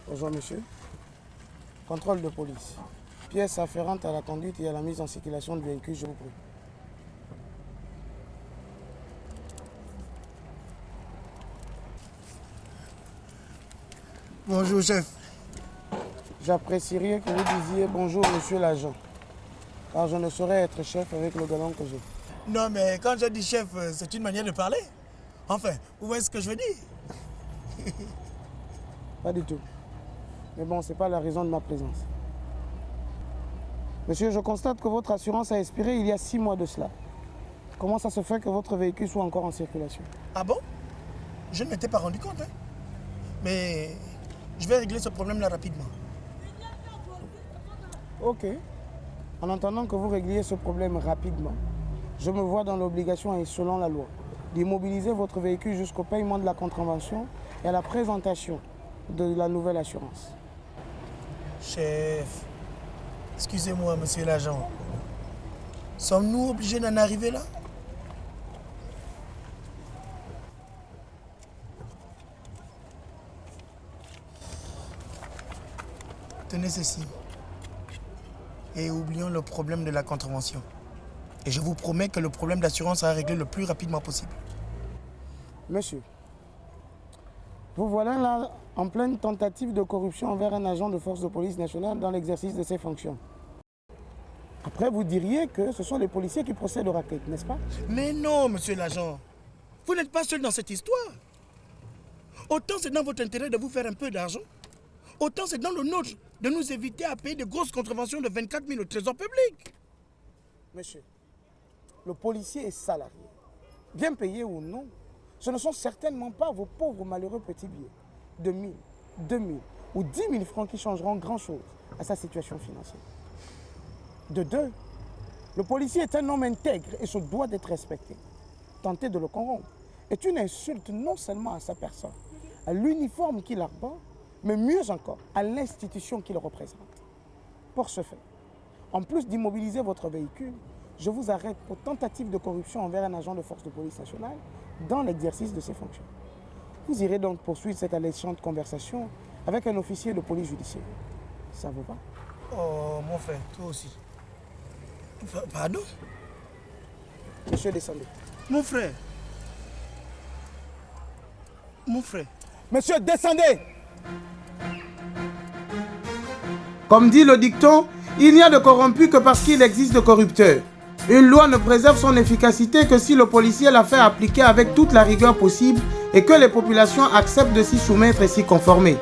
Bonjour monsieur. Contrôle de police. Pièces afférentes à la conduite et à la mise en circulation de véhicules, je vous prie. Bonjour chef. J'apprécierais que vous disiez bonjour monsieur l'agent. Car je ne saurais être chef avec le galon que j'ai. Non mais quand je dis chef, c'est une manière de parler. Enfin, vous voyez ce que je veux dire? Pas du tout. Mais bon, ce n'est pas la raison de ma présence. Monsieur, je constate que votre assurance a expiré il y a 6 mois de cela. Comment ça se fait que votre véhicule soit encore en circulation? Ah bon? Je ne m'étais pas rendu compte. Hein? Mais je vais régler ce problème-là rapidement. Ok. En attendant que vous régliez ce problème rapidement, je me vois dans l'obligation, et selon la loi, d'immobiliser votre véhicule jusqu'au paiement de la contravention et à la présentation de la nouvelle assurance. Chef, excusez-moi, monsieur l'agent. Sommes-nous obligés d'en arriver là? Tenez ceci. Et oublions le problème de la contravention. Et je vous promets que le problème d'assurance sera réglé le plus rapidement possible. Monsieur, vous voilà là en pleine tentative de corruption envers un agent de force de police nationale dans l'exercice de ses fonctions. Après, vous diriez que ce sont les policiers qui procèdent au racket, n'est-ce pas? Mais non, monsieur l'agent. Vous n'êtes pas seul dans cette histoire. Autant c'est dans votre intérêt de vous faire un peu d'argent, autant c'est dans le nôtre de nous éviter à payer de grosses contraventions de 24 000 au trésor public. Monsieur, le policier est salarié. Bien payé ou non, ce ne sont certainement pas vos pauvres malheureux petits billets de 1 000, 2 000 ou 10 000 francs qui changeront grand-chose à sa situation financière. De deux, le policier est un homme intègre et se doit d'être respecté. Tenter de le corrompre est une insulte non seulement à sa personne, à l'uniforme qu'il arbore, mais mieux encore à l'institution qu'il représente. Pour ce fait, en plus d'immobiliser votre véhicule, je vous arrête pour tentative de corruption envers un agent de force de police nationale dans l'exercice de ses fonctions. Vous irez donc poursuivre cette alléchante conversation avec un officier de police judiciaire. Ça vous va? Oh, mon frère, toi aussi. Pardon? Monsieur, descendez. Mon frère. Mon frère. Monsieur, descendez! Comme dit le dicton, il n'y a de corrompu que parce qu'il existe de corrupteurs. Une loi ne préserve son efficacité que si le policier la fait appliquer avec toute la rigueur possible et que les populations acceptent de s'y soumettre et s'y conformer.